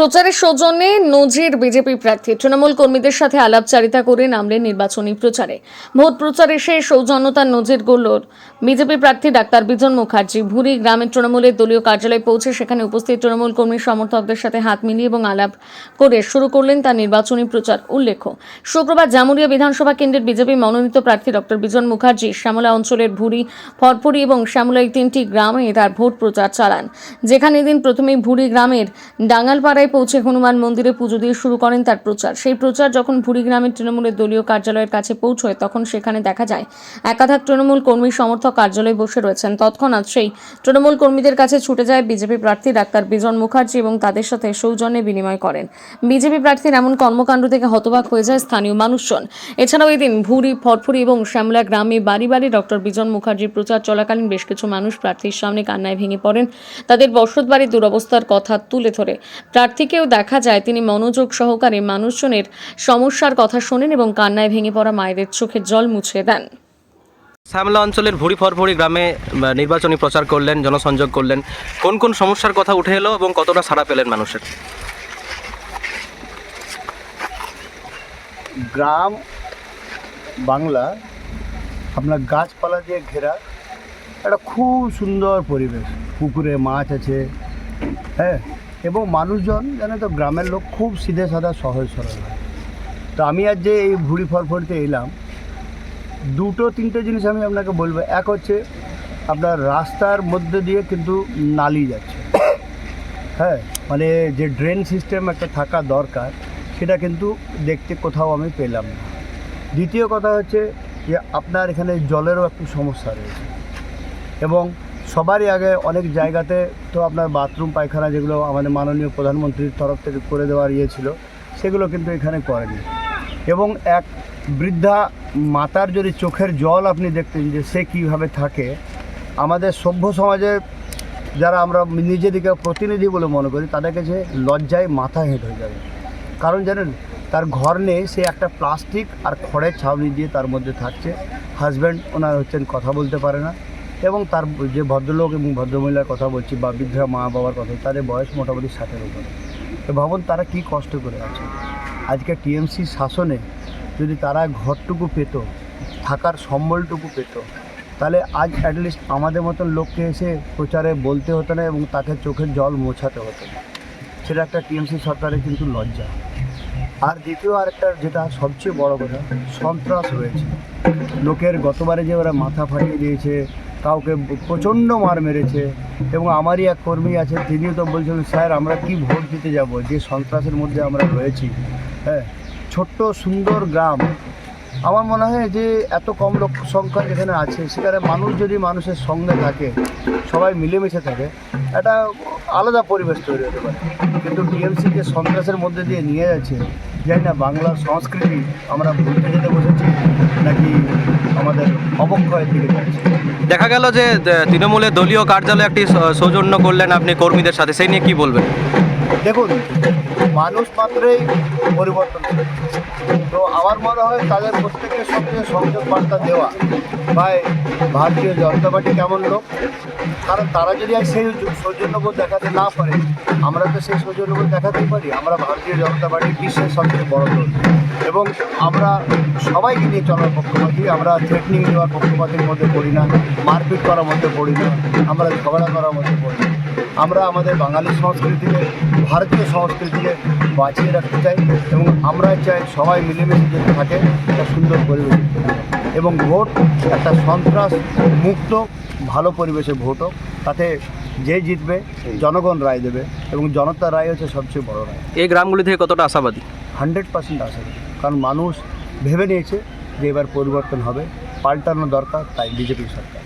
প্রচারের সৌজন্যে নজির বিজেপি প্রার্থী তৃণমূল কর্মীদের সাথে আলাপচারিতা করে নামলেন নির্বাচনী প্রচারে। ভোট প্রচারে সে সৌজন্যতার নজির গড়ল বিজেপি প্রার্থী ডাক্তার বিজন মুখার্জি। ভুরি গ্রামের তৃণমূলের দলীয় কার্যালয়ে পৌঁছে সেখানে উপস্থিত তৃণমূল কর্মী সমর্থকদের সাথে হাত মিলিয়ে এবং আলাপ করে শুরু করলেন তার নির্বাচনী প্রচার। উল্লেখ্য, শুক্রবার জামুরিয়া বিধানসভা কেন্দ্রের বিজেপি মনোনীত প্রার্থী ডক্টর বিজন মুখার্জি শ্যামলা অঞ্চলের ভুরি, ফরফরি এবং শ্যামলা এই তিনটি গ্রামে তার ভোট প্রচার চালান। যেখানে এদিন প্রথমেই ভুরি গ্রামের ডাঙ্গালপাড়ায় পৌঁছে হনুমান মন্দিরে পুজো দিয়ে শুরু করেন তার প্রচার। সেই প্রচার যখন ভুরি গ্রামের তৃণমূলের দলীয় কার্যালয়ের কাছে পৌঁছয় তখন সেখানে দেখা যায় একাধিক তৃণমূল কর্মী সমর্থক কার্যালয়ে বসে রয়েছেন। তৎক্ষণাৎ সেই তৃণমূল কর্মীদের কাছে ছুটে যায় বিজেপি প্রার্থী ডাক্তার বিজন মুখার্জি এবং তাদের সাথে সৌজন্যে বিনিময় করেন। বিজেপি প্রার্থীর এমন কর্মকাণ্ড থেকে হতবাক হয়ে যায় স্থানীয় মানুষজন। এছাড়াও এদিন ভুরি, ফরফরি এবং শ্যামলা গ্রামে বাড়ি বাড়ি ডক্টর বিজন মুখার্জির প্রচার চলাকালীন বেশ কিছু মানুষ প্রার্থীর সামনে কান্নায় ভেঙে পড়েন। তাদের বসত বাড়ির দুরবস্থার কথা তুলে ধরে প্রার্থীকেও দেখা যায় তিনি মনোযোগ সহকারে মানুষজনের সমস্যার কথা শোনেন এবং কান্নায় ভেঙে পড়া মায়েদের চোখের জল মুছিয়ে দেন। শ্যামলা অঞ্চলের ভুরি ফরফরি গ্রামে নির্বাচনী প্রচার করলেন, জনসংযোগ করলেন। কোন কোন সমস্যার কথা উঠে এলো এবং কতটা সাড়া পেলেন মানুষের? গ্রাম বাংলা আপনার গাছপালা দিয়ে ঘেরা একটা খুব সুন্দর পরিবেশ, পুকুরে মাছ আছে, হ্যাঁ, এবং মানুষজন জানে তো গ্রামের লোক খুব সিধে সাদা সহজ সরল হয়। তো আমি আজ যে এই ভুড়ি ফরফরিতে এলাম, দুটো তিনটে জিনিস আমি আপনাকে বলবো। এক হচ্ছে আপনার রাস্তার মধ্যে দিয়ে কিন্তু নালি যাচ্ছে, হ্যাঁ, মানে যে ড্রেন সিস্টেম একটা থাকা দরকার সেটা কিন্তু দেখতে কোথাও আমি পেলাম না। দ্বিতীয় কথা হচ্ছে যে আপনার এখানে জলেরও একটু সমস্যা রয়েছে এবং সবারই আগে অনেক জায়গাতে তো আপনার বাথরুম পায়খানা যেগুলো আমাদের মাননীয় প্রধানমন্ত্রীর তরফ থেকে করে দেওয়ার ছিল সেগুলো কিন্তু এখানে করেনি। এবং এক বৃদ্ধা মাতার যদি চোখের জল আপনি দেখতেন যে সে কীভাবে থাকে, আমাদের সভ্য সমাজে যারা আমরা নিজেদেরকে প্রতিনিধি বলে মনে করি তাদের কাছে লজ্জায় মাথা হেঁট হয়ে যাবে। কারণ জানেন, তার ঘর নেই, সে একটা প্লাস্টিক আর খড়ের ছাউনি দিয়ে তার মধ্যে থাকছে। হাজব্যান্ড ওনার হচ্ছেন, কথা বলতে পারে না, এবং তার যে ভদ্রলোক এবং ভদ্রমহিলার কথা বলছি বা বৃদ্ধা মা বাবার কথা, তাদের বয়স মোটামুটি 60-এর উপরে। তো ভাবুন তারা কি কষ্ট করে আছে। আজকে টিএমসি শাসনে যদি তারা ঘরটুকু পেত, থাকার সম্বলটুকু পেত, তাহলে আজ অ্যাটলিস্ট আমাদের মতন লোককে এসে প্রচারে বলতে হতো না এবং তাকে চোখের জল মোছাতে হতো না। সেটা একটা টিএমসি সরকারের কিন্তু লজ্জা। আর দ্বিতীয় আরেকটা যেটা সবচেয়ে বড় কথা, সন্ত্রাস রয়েছে। লোকের গতবারে যে ওরা মাথা ফাটিয়ে দিয়েছে, কাউকে প্রচণ্ড মার মেরেছে, এবং আমারই এক কর্মী আছে, তিনিও তো বলছিলেন, স্যার আমরা কি ভোট দিতে যাব, যে সন্ত্রাসের মধ্যে আমরা রয়েছি। হ্যাঁ, ছোট্ট সুন্দর গ্রাম, আমার মনে হয় যে এত কম লোক সংখ্যা যেখানে আছে সেখানে মানুষ যদি মানুষের সঙ্গে থাকে, সবাই মিলেমিশে থাকে, একটা আলাদা পরিবেশ তৈরি হতে পারে। কিন্তু টিএমসি যে সন্ত্রাসের মধ্যে দিয়ে নিয়ে যাচ্ছে, জানি না বাংলার সংস্কৃতি আমরা ভুলতে যেতে বসেছি নাকি আমাদের অবক্ষয়ের দিকে যাচ্ছে। দেখা গেল যে তৃণমূলের দলীয় কার্যালয়ে একটি সৌজন্য করলেন আপনি কর্মীদের সাথে, সেই নিয়ে কী বলবেন? দেখুন, মানুষ মাত্রই পরিবর্তন, তো আমার মনে হয় তাদের প্রত্যেকের সঙ্গে সংযোগ বার্তা দেওয়া। ভাই, ভারতীয় জনতা পার্টি কেমন লোক, কারণ তারা যদি আজ সেই সৌজন্যবোধ দেখাতে না পারে, আমরা তো সেই সৌজন্যবোধ দেখাতেই পারি। আমরা ভারতীয় জনতা পার্টি বিশ্বের সবচেয়ে বড় দল এবং আমরা সবাইকে নিয়ে চলার পক্ষপাতী। আমরা থ্রেটনিং দেওয়ার পক্ষপাতির মধ্যে পড়ি না, মারপিট করার মধ্যে পড়ি না, আমরা ঝগড়া করার মধ্যে পড়ি না। আমরা আমাদের বাঙালি সংস্কৃতিকে, ভারতীয় সংস্কৃতিকে বাঁচিয়ে রাখতে চাই এবং আমরা চাই সবাই মিলেমিশে যদি থাকে একটা সুন্দর পরিবেশ, এবং ভোট একটা সন্ত্রাস মুক্ত ভালো পরিবেশে ভোট হোক, তাতে যে জিতবে জনগণ রায় দেবে এবং জনতার রায় হচ্ছে সবচেয়ে বড় রায়। এই গ্রামগুলি থেকে কতটা আশাবাদী? 100% আশাবাদী, কারণ মানুষ ভেবে নিয়েছে যে এবার পরিবর্তন হবে, পাল্টানো দরকার, তাই বিজেপি সরকার।